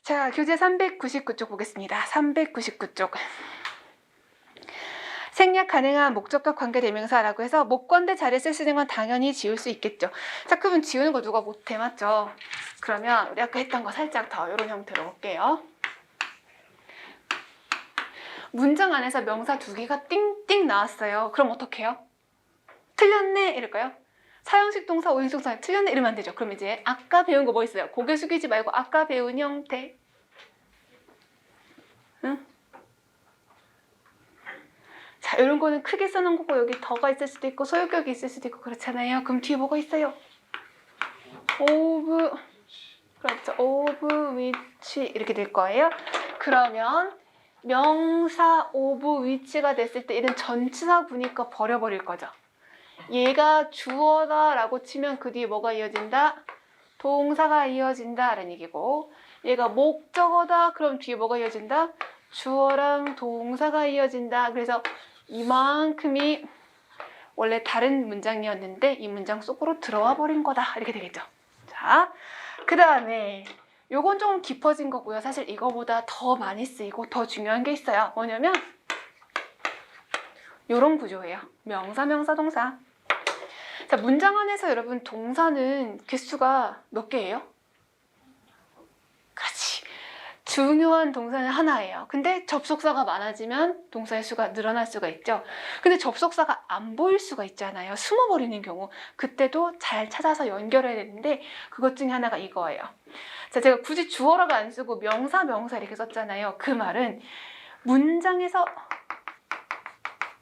자, 교재 399쪽 보겠습니다. 399쪽. 생략 가능한 목적격 관계대명사라고 해서 목건대 자리에 쓸 수 있는 건 당연히 지울 수 있겠죠. 자, 그러면 지우는 거 누가 못해, 맞죠? 그러면 우리 아까 했던 거 살짝 더 이런 형태로 볼게요. 문장 안에서 명사 두 개가 띵띵 나왔어요. 그럼 어떻게 해요? 틀렸네 이럴까요? 사형식 동사, 오형식 동사 틀렸네 이러면 안 되죠. 그럼 이제 아까 배운 거 뭐 있어요? 고개 숙이지 말고 아까 배운 형태. 응? 자, 이런 거는 크게 써놓은 거고 여기 더가 있을 수도 있고 소유격이 있을 수도 있고 그렇잖아요. 그럼 뒤에 뭐가 있어요? of, 그렇죠. of which 이렇게 될 거예요. 그러면 명사 of which가 됐을 때 얘는 전치사구니까 버려버릴 거죠. 얘가 주어다 라고 치면 그 뒤에 뭐가 이어진다? 동사가 이어진다 라는 얘기고, 얘가 목적어다 그럼 뒤에 뭐가 이어진다? 주어랑 동사가 이어진다. 그래서 이만큼이 원래 다른 문장이었는데 이 문장 속으로 들어와 버린 거다 이렇게 되겠죠. 자, 그 다음에 요건 좀 깊어진 거고요. 사실 이거보다 더 많이 쓰이고 더 중요한 게 있어요. 뭐냐면 요런 구조예요. 명사, 명사, 동사. 자, 문장 안에서 여러분 동사는 개수가 몇 개예요? 그렇지. 중요한 동사는 하나예요. 근데 접속사가 많아지면 동사의 수가 늘어날 수가 있죠. 근데 접속사가 안 보일 수가 있잖아요. 숨어버리는 경우. 그때도 잘 찾아서 연결해야 되는데 그것 중에 하나가 이거예요. 자, 제가 굳이 주어라고 안 쓰고 명사, 명사 이렇게 썼잖아요. 그 말은 문장에서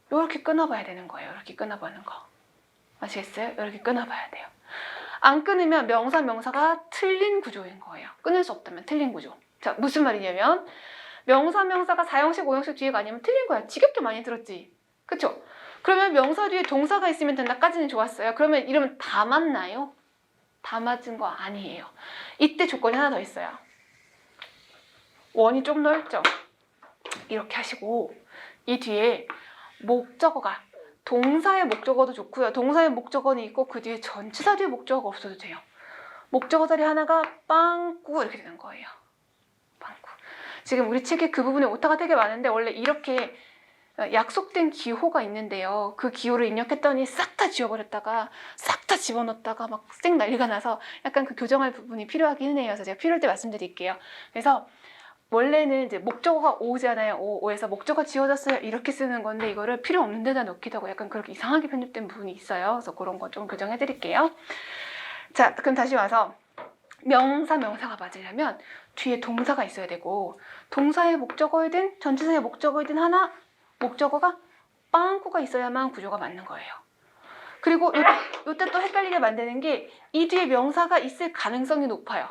이렇게 끊어봐야 되는 거예요. 이렇게 끊어보는 거. 아시겠어요? 이렇게 끊어봐야 돼요. 안 끊으면 명사, 명사가 틀린 구조인 거예요. 끊을 수 없다면 틀린 구조. 자, 무슨 말이냐면 명사, 명사가 4형식, 5형식 뒤에가 아니면 틀린 거야. 지겹게 많이 들었지. 그쵸? 그러면 명사 뒤에 동사가 있으면 된다까지는 좋았어요. 그러면 이러면 다 맞나요? 다 맞은 거 아니에요. 이때 조건이 하나 더 있어요. 원이 좀 넓죠? 이렇게 하시고 이 뒤에 목적어가 동사의 목적어도 좋고요. 동사의 목적어는 있고 그 뒤에 전치사 뒤에 목적어가 없어도 돼요. 목적어 자리 하나가 빵꾸 이렇게 되는 거예요. 빵꾸. 지금 우리 책에 그 부분에 오타가 되게 많은데 원래 이렇게 약속된 기호가 있는데요. 그 기호를 입력했더니 싹 다 지워버렸다가 싹 다 집어넣었다가 막 쌩 난리가 나서 약간 그 교정할 부분이 필요하긴 해요. 그래서 제가 필요할 때 말씀드릴게요. 그래서 원래는 이제 목적어가 오잖아요. 오에서 목적어 지워졌어요. 이렇게 쓰는 건데 이거를 필요 없는 데다 넣기도 하고 약간 그렇게 이상하게 편집된 부분이 있어요. 그래서 그런 거 좀 교정해 드릴게요. 자, 그럼 다시 와서 명사, 명사가 맞으려면 뒤에 동사가 있어야 되고 동사의 목적어이든 전치사의 목적어이든 하나 목적어가 빵꾸가 있어야만 구조가 맞는 거예요. 그리고 요때 또 헷갈리게 만드는 게 이 뒤에 명사가 있을 가능성이 높아요.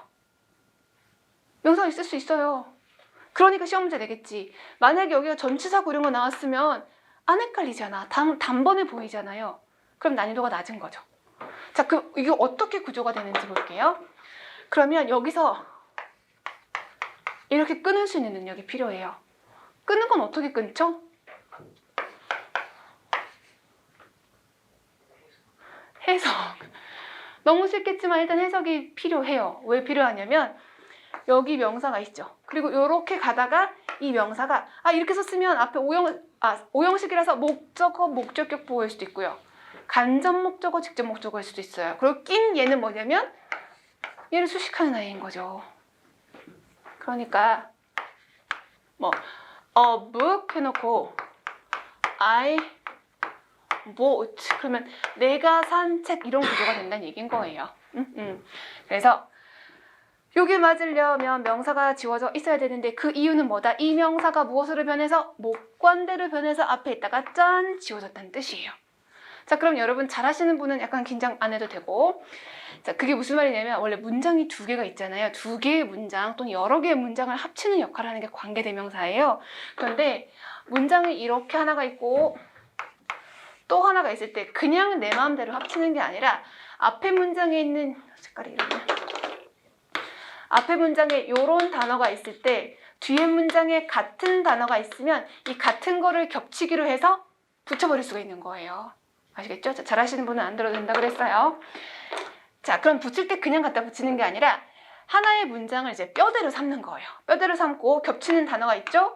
명사가 있을 수 있어요. 그러니까 시험 문제 되겠지. 만약에 여기가 전치사고 이런 거 나왔으면 안 헷갈리잖아. 단번에 보이잖아요. 그럼 난이도가 낮은 거죠. 자, 그럼 이게 어떻게 구조가 되는지 볼게요. 그러면 여기서 이렇게 끊을 수 있는 능력이 필요해요. 끊는 건 어떻게 끊죠? 해석. 너무 쉽겠지만 일단 해석이 필요해요. 왜 필요하냐면 여기 명사가 있죠. 그리고 이렇게 가다가 이 명사가 이렇게 썼으면 앞에 오형식이라서 목적어, 목적격 보호일 수도 있고요. 간접 목적어, 직접 목적어일 수도 있어요. 그리고 낀 얘는 뭐냐면 얘를 수식하는 아이인 거죠. 그러니까 뭐 a book 해놓고 I bought 그러면 내가 산 책 이런 구조가 된다는 얘기인 거예요. 그래서 요게 맞으려면 명사가 지워져 있어야 되는데 그 이유는 뭐다? 이 명사가 무엇으로 변해서? 목관대로 변해서 앞에 있다가 짠! 지워졌다는 뜻이에요. 자, 그럼 여러분 잘하시는 분은 약간 긴장 안 해도 되고, 자, 그게 무슨 말이냐면 원래 문장이 두 개가 있잖아요. 두 개의 문장 또는 여러 개의 문장을 합치는 역할을 하는 게 관계대명사예요. 그런데 문장이 이렇게 하나가 있고 또 하나가 있을 때 그냥 내 마음대로 합치는 게 아니라 앞에 문장에 있는 색깔이 이러네. 앞에 문장에 이런 단어가 있을 때 뒤에 문장에 같은 단어가 있으면 이 같은 거를 겹치기로 해서 붙여버릴 수가 있는 거예요. 아시겠죠? 잘 하시는 분은 안 들어도 된다 그랬어요. 자, 그럼 붙일 때 그냥 갖다 붙이는 게 아니라 하나의 문장을 이제 뼈대로 삼는 거예요. 뼈대로 삼고 겹치는 단어가 있죠?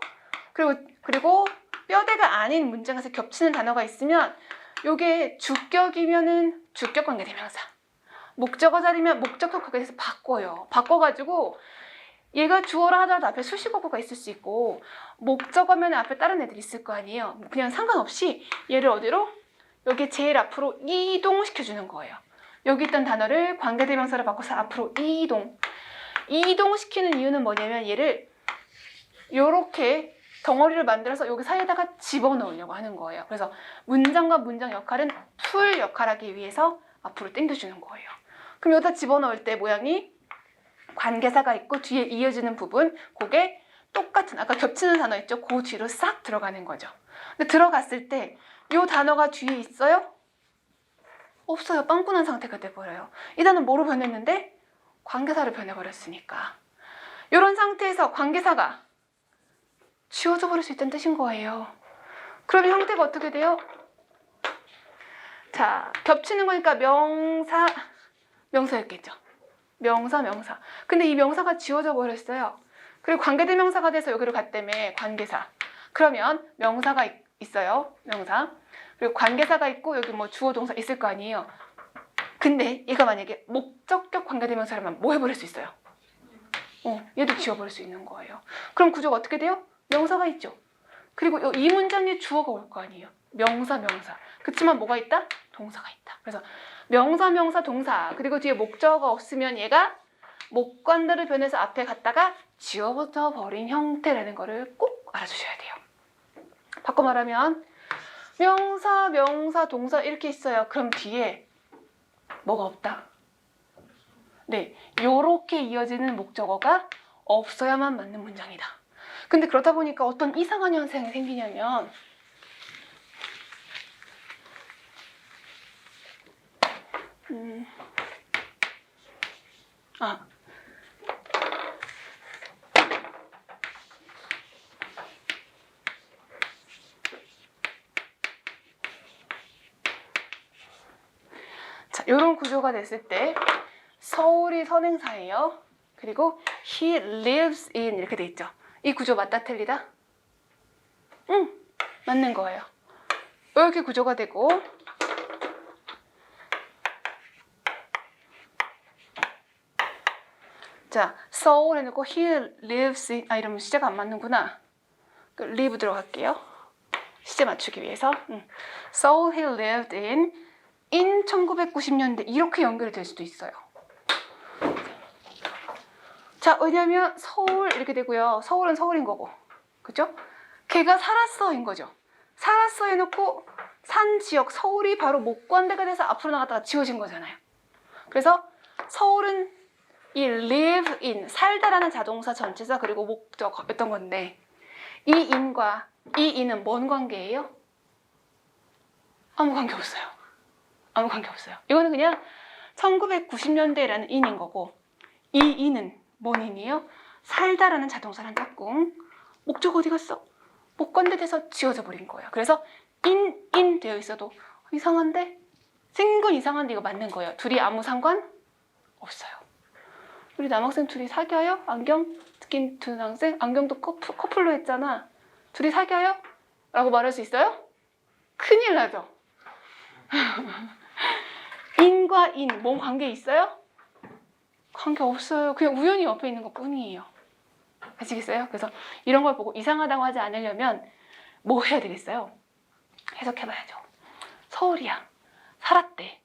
그리고 뼈대가 아닌 문장에서 겹치는 단어가 있으면 요게 주격이면은 주격 관계대명사, 목적어 자리면 목적격 관계대명사 바꿔요. 바꿔가지고 얘가 주어라 하더라도 앞에 수식어구가 있을 수 있고 목적어면 앞에 다른 애들이 있을 거 아니에요. 그냥 상관없이 얘를 어디로? 여기 제일 앞으로 이동시켜주는 거예요. 여기 있던 단어를 관계대명사로 바꿔서 앞으로 이동시키는 이유는 뭐냐면 얘를 요렇게 덩어리를 만들어서 여기 사이에다가 집어넣으려고 하는 거예요. 그래서 문장과 문장 역할은 풀 역할하기 위해서 앞으로 당겨주는 거예요. 그럼 여기다 집어넣을 때 모양이 관계사가 있고 뒤에 이어지는 부분, 그게 똑같은 아까 겹치는 단어 있죠? 그 뒤로 싹 들어가는 거죠. 근데 들어갔을 때 이 단어가 뒤에 있어요? 없어요. 빵꾸난 상태가 돼버려요. 이 단어는 뭐로 변했는데? 관계사로 변해버렸으니까. 이런 상태에서 관계사가 지워져 버릴 수 있다는 뜻인 거예요. 그러면 형태가 어떻게 돼요? 자, 겹치는 거니까 명사였겠죠. 명사. 근데 이 명사가 지워져 버렸어요. 그리고 관계대명사가 돼서 여기로 갔다며, 관계사. 그러면 명사가 있어요. 명사. 그리고 관계사가 있고 여기 뭐 주어 동사 있을 거 아니에요. 근데 얘가 만약에 목적격 관계대명사라면 뭐 해버릴 수 있어요? 얘도 지워버릴 수 있는 거예요. 그럼 구조가 어떻게 돼요? 명사가 있죠. 그리고 이 문장에 주어가 올 거 아니에요. 명사. 그치만 뭐가 있다? 동사가 있다. 그래서 명사, 동사. 그리고 뒤에 목적어가 없으면 얘가 목관대로 변해서 앞에 갔다가 지워져 버린 형태라는 거를 꼭 알아주셔야 돼요. 바꿔 말하면 명사, 동사 이렇게 있어요. 그럼 뒤에 뭐가 없다? 네, 요렇게 이어지는 목적어가 없어야만 맞는 문장이다. 근데 그러다 보니까 어떤 이상한 현상이 생기냐면 자, 요런 구조가 됐을 때 서울이 선행사예요. 그리고 he lives in 이렇게 돼 있죠. 이 구조 맞다 틀리다? 응, 맞는 거예요. 이렇게 구조가 되고 자, 서울 해놓고 he lives in 이러면 시제가 안 맞는구나. live 들어갈게요. 시제 맞추기 위해서 So he lived in 1990년대 이렇게 연결이 될 수도 있어요. 자, 왜냐면 서울 이렇게 되고요. 서울은 서울인 거고, 그죠? 걔가 살았어인 거죠. 살았어 해놓고 산 지역 서울이 바로 목관대가 돼서 앞으로 나갔다가 지워진 거잖아요. 그래서 서울은 이 live in 살다라는 자동사 전치사 그리고 목적어였던 건데 이 in과 이 in은 뭔 관계예요? 아무 관계 없어요. 아무 관계 없어요. 이거는 그냥 1990년대라는 in인 거고 이 in은 뭔 in이에요? 살다라는 자동사랑 짝꿍. 목적 어디 갔어? 목관대 돼서 지워져 버린 거예요. 그래서 in 되어 있어도 이상한데? 생긴 건 이상한데 이거 맞는 거예요. 둘이 아무 상관 없어요. 우리 남학생 둘이 사귀어요? 안경 낀 두 남학생? 안경도 커플로 했잖아. 둘이 사귀어요? 라고 말할 수 있어요? 큰일 나죠? in과 in, 뭔 관계 있어요? 관계 없어요. 그냥 우연히 옆에 있는 것 뿐이에요. 아시겠어요? 그래서 이런 걸 보고 이상하다고 하지 않으려면 뭐 해야 되겠어요? 해석해봐야죠. 서울이야. 살았대.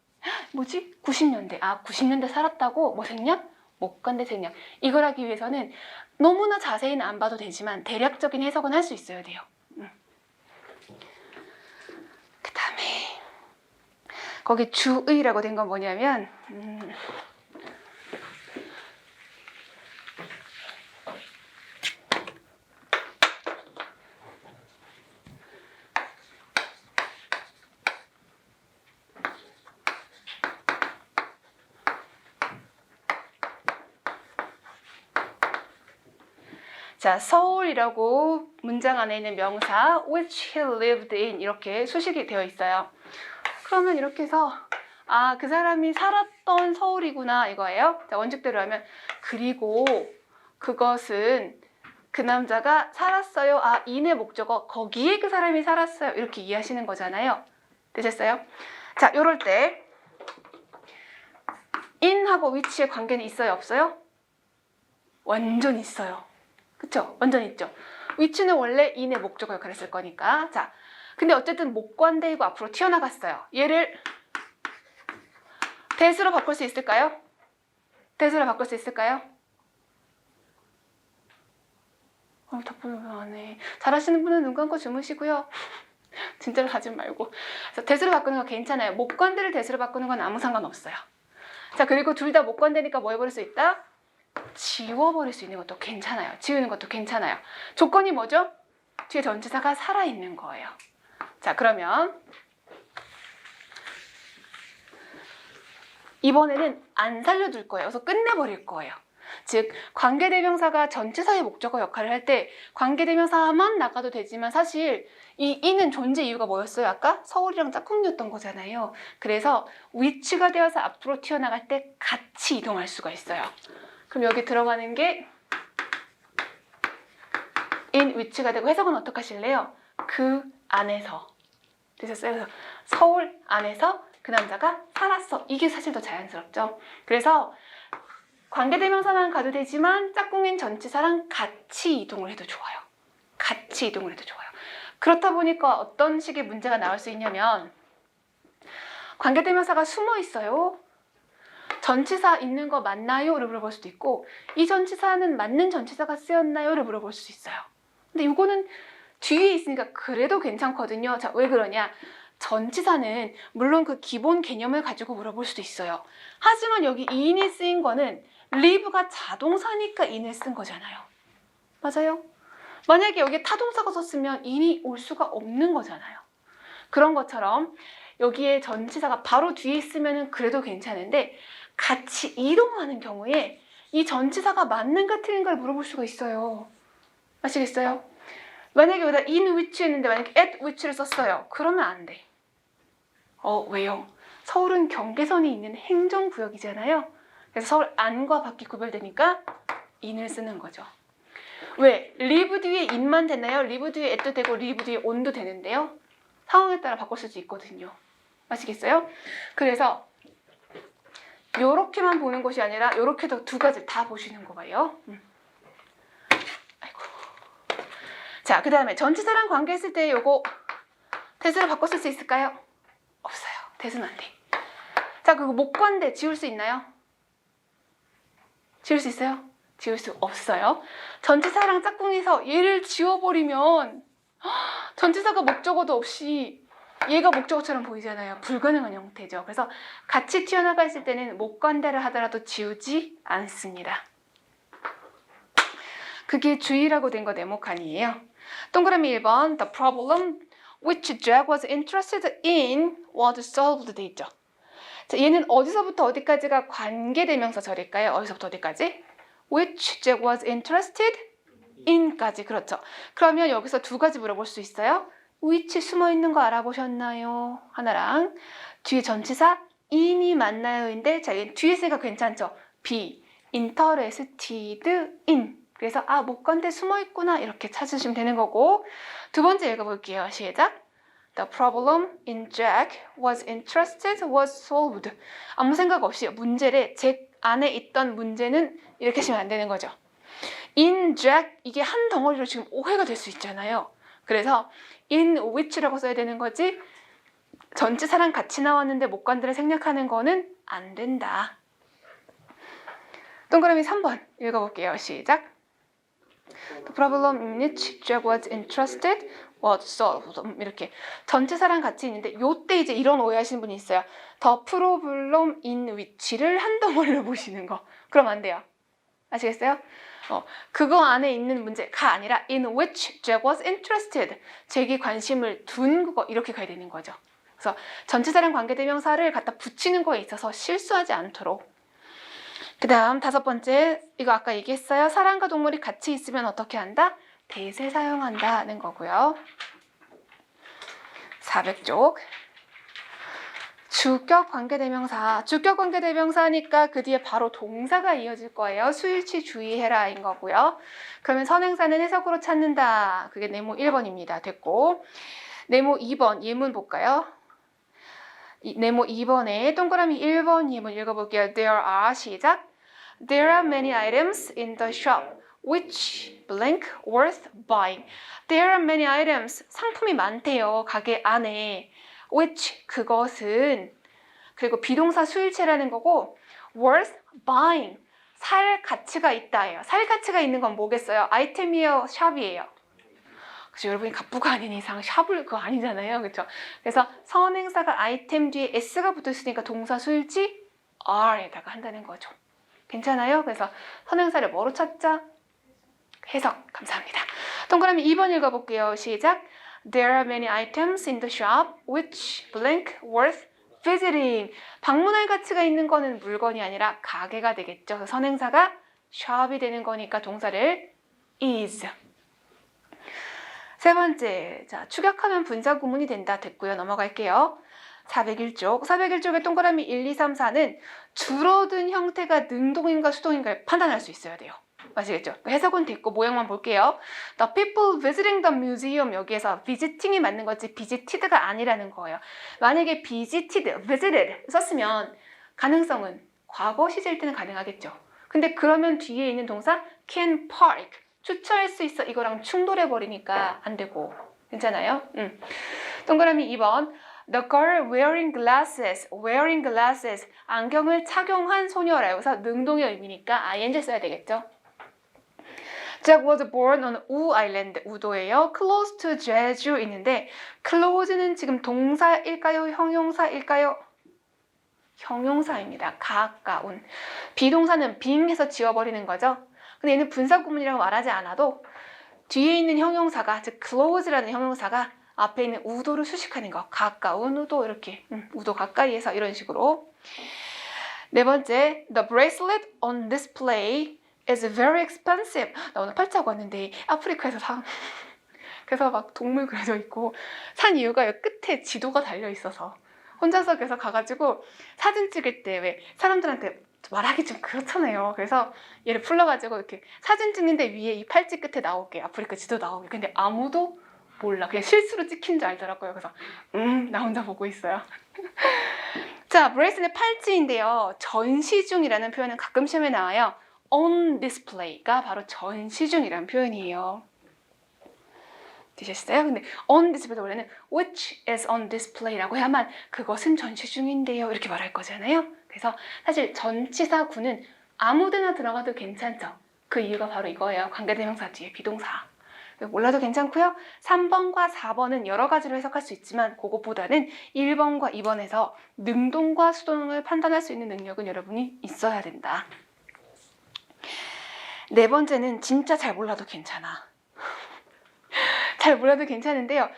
뭐지? 90년대. 90년대 살았다고 뭐 생략? 목관대 생략. 이걸 하기 위해서는 너무나 자세히는 안 봐도 되지만 대략적인 해석은 할 수 있어야 돼요. 그 다음에 거기 주의라고 된 건 뭐냐면 자, 서울이라고 문장 안에 있는 명사 which he lived in 이렇게 수식이 되어 있어요. 그러면 이렇게 해서 아, 그 사람이 살았던 서울이구나 이거예요. 자, 원칙대로 하면 그리고 그것은 그 남자가 살았어요. 아, in의 목적어 거기에 그 사람이 살았어요. 이렇게 이해하시는 거잖아요. 되셨어요? 자, 요럴 때 in하고 which의 관계는 있어요? 없어요? 완전 있어요. 그쵸? 완전 있죠. which는 원래 in의 목적어 역할을 했을 거니까. 자, 근데 어쨌든 목관대이고 앞으로 튀어나갔어요. 얘를 대수로 바꿀 수 있을까요? 대수로 바꿀 수 있을까요? 답변을 왜 안 해? 잘하시는 분은 눈 감고 주무시고요. 진짜로 하지 말고. 그래서 대수로 바꾸는 거 괜찮아요. 목관대를 대수로 바꾸는 건 아무 상관없어요. 자, 그리고 둘 다 목관대니까 뭐 해버릴 수 있다? 지워버릴 수 있는 것도 괜찮아요. 지우는 것도 괜찮아요. 조건이 뭐죠? 뒤에 전치사가 살아있는 거예요. 자, 그러면 이번에는 안 살려둘 거예요. 그래서 끝내버릴 거예요. 즉, 관계대명사가 전치사의 목적어 역할을 할 때 관계대명사만 나가도 되지만 사실 이 in은 존재 이유가 뭐였어요? 아까 서울이랑 짝꿍이었던 거잖아요. 그래서 which가 되어서 앞으로 튀어나갈 때 같이 이동할 수가 있어요. 그럼 여기 들어가는 게 in which가 되고 해석은 어떻게 하실래요? 그 안에서. 되셨어요? 그래서 서울 안에서 그 남자가 살았어. 이게 사실 더 자연스럽죠. 그래서 관계대명사만 가도 되지만 짝꿍인 전치사랑 같이 이동을 해도 좋아요. 같이 이동을 해도 좋아요. 그렇다 보니까 어떤 식의 문제가 나올 수 있냐면 관계대명사가 숨어 있어요. 전치사 있는 거 맞나요? 를 물어볼 수도 있고 이 전치사는 맞는 전치사가 쓰였나요? 를 물어볼 수 있어요. 근데 이거는 뒤에 있으니까 그래도 괜찮거든요. 자, 왜 그러냐? 전치사는 물론 그 기본 개념을 가지고 물어볼 수도 있어요. 하지만 여기 in이 쓰인 거는 live가 자동사니까 in을 쓴 거잖아요. 맞아요? 만약에 여기에 타동사가 썼으면 in이 올 수가 없는 거잖아요. 그런 것처럼 여기에 전치사가 바로 뒤에 있으면 그래도 괜찮은데 같이 이동하는 경우에 이 전치사가 맞는가 틀린가를 물어볼 수가 있어요. 아시겠어요? 만약에 여기다 in which 했는데 만약에 at which를 썼어요. 그러면 안 돼. 왜요? 서울은 경계선이 있는 행정구역이잖아요. 그래서 서울 안과 밖이 구별되니까 in을 쓰는 거죠. 왜? live 뒤에 in만 되나요? live 뒤에 at도 되고 live 뒤에 on도 되는데요. 상황에 따라 바꿀 수도 있거든요. 아시겠어요? 그래서 요렇게만 보는 것이 아니라 요렇게도 두 가지 다 보시는 거예요. 아이고. 자, 그 다음에 전치사랑 관계했을 때 요거 대수로 바꿔 쓸 수 있을까요? 없어요. 대수는 안 돼. 자, 그리고 목관대 지울 수 있나요? 지울 수 있어요? 지울 수 없어요. 전치사랑 짝꿍에서 얘를 지워버리면 전치사가 목적어도 없이 얘가 목적어처럼 보이잖아요. 불가능한 형태죠. 그래서 같이 튀어나가 있을 때는 목관대를 하더라도 지우지 않습니다. 그게 주의라고 된 거 네모칸이에요. 동그라미 1번 The problem which Jack was interested in was solved 돼 있죠. 자, 얘는 어디서부터 어디까지가 관계대명사 절일까요? 어디서부터 어디까지? Which Jack was interested in까지. 그렇죠. 그러면 여기서 두 가지 물어볼 수 있어요. which 숨어있는 거 알아보셨나요? 하나랑 뒤에 전치사 in이 맞나요?인데 자, 얘 뒤에 있으니까 괜찮죠? be interested in. 그래서 목관대 숨어있구나 이렇게 찾으시면 되는 거고 두 번째 읽어볼게요. 시작. The problem in Jack was interested was solved. 아무 생각 없이 문제를 잭 안에 있던 문제는 이렇게 하시면 안 되는 거죠. in Jack 이게 한 덩어리로 지금 오해가 될 수 있잖아요. 그래서 in which라고 써야 되는 거지 전치사랑 같이 나왔는데 목관대를 생략하는 거는 안 된다. 동그라미 3번 읽어볼게요. 시작. The problem in which Jack was interested was solved. 이렇게 전치사랑 같이 있는데 요때 이제 이런 오해하시는 분이 있어요. The problem in which를 한 덩어리로 보시는 거. 그럼 안 돼요. 아시겠어요? 그거 안에 있는 문제가 아니라 in which Jack was interested. 잭이 관심을 둔 그거 이렇게 가야 되는 거죠. 그래서 전치사랑 관계대명사를 갖다 붙이는 거에 있어서 실수하지 않도록. 그 다음 5번째 이거 아까 얘기했어요. 사람과 동물이 같이 있으면 어떻게 한다? 대세 사용한다는 거고요. 400쪽. 주격 관계대명사. 주격 관계대명사니까 그 뒤에 바로 동사가 이어질 거예요. 수일치 주의해라인 거고요. 그러면 선행사는 해석으로 찾는다. 그게 네모 1번입니다. 됐고 네모 2번 예문 볼까요? 네모 2번에 동그라미 1번 예문 읽어볼게요. There are 시작. There are many items in the shop which blank worth buying. There are many items. 상품이 많대요. 가게 안에. which 그것은 그리고 비동사 수일체라는 거고 worth buying 살 가치가 있다예요. 살 가치가 있는 건 뭐겠어요? 아이템이에요, 샵이에요. 그래서 여러분이 갑부가 아닌 이상 샵을 그거 아니잖아요, 그렇죠? 그래서 선행사가 아이템 뒤에 s가 붙어 있으니까 동사 수일치 are에다가 한다는 거죠. 괜찮아요? 그래서 선행사를 뭐로 찾자? 해석. 감사합니다. 동그라미 2번 읽어볼게요. 시작. There are many items in the shop which blank worth visiting. 방문할 가치가 있는 거는 물건이 아니라 가게가 되겠죠. 그래서 선행사가 shop이 되는 거니까 동사를 is. 세 번째, 자 축약하면 분사 구문이 된다. 됐고요. 넘어갈게요. 401쪽. 401쪽의 동그라미 1, 2, 3, 4는 줄어든 형태가 능동인가 수동인가를 판단할 수 있어야 돼요. 아시겠죠? 해석은 됐고 모양만 볼게요. The people visiting the museum 여기에서 visiting이 맞는 거지 visited가 아니라는 거예요. 만약에 visited, visited 썼으면 가능성은 과거 시제일 때는 가능하겠죠. 근데 그러면 뒤에 있는 동사 can park 주차할 수 있어 이거랑 충돌해 버리니까 안 되고 괜찮아요? 동그라미 2번 The girl wearing glasses 안경을 착용한 소녀라 여기서 능동의 의미니까 ing 써야 되겠죠. Jack was born on 우 아일랜드, 우도예요. Close to 제주 있는데 close는 지금 동사일까요? 형용사일까요? 형용사입니다. 가까운. 비동사는 being해서 지워버리는 거죠. 근데 얘는 분사구문이라고 말하지 않아도 뒤에 있는 형용사가 즉 close라는 형용사가 앞에 있는 우도를 수식하는 거. 가까운 우도 이렇게 우도 가까이에서 이런 식으로. 네 번째, the bracelet on display is very expensive. 나 오늘 팔자고 왔는데 아프리카에서 그래서 막 동물 그려져 있고 산 이유가 여기 끝에 지도가 달려 있어서 혼자서 그래서 가가지고 사진 찍을 때 왜 사람들한테 말하기 좀 그렇잖아요. 그래서 얘를 풀러가지고 이렇게 사진 찍는데 위에 이 팔찌 끝에 나오게 아프리카 지도 나오게. 근데 아무도 몰라. 그냥 실수로 찍힌 줄 알더라고요. 그래서 나 혼자 보고 있어요. 자, 브레이슬렛 팔찌인데요. 전시 중이라는 표현은 가끔 시험에 나와요. on display가 바로 전시 중이라는 표현이에요. 되셨어요? 근데 on display도 원래는 which is on display라고 해야만 그것은 전시 중인데요. 이렇게 말할 거잖아요. 그래서 사실 전치사 구는 아무데나 들어가도 괜찮죠. 그 이유가 바로 이거예요. 관계대명사 뒤에 비동사. 몰라도 괜찮고요. 3번과 4번은 여러 가지로 해석할 수 있지만 그것보다는 1번과 2번에서 능동과 수동을 판단할 수 있는 능력은 여러분이 있어야 된다. 네 번째는 진짜 잘 몰라도 괜찮아. 잘 몰라도 괜찮은데요.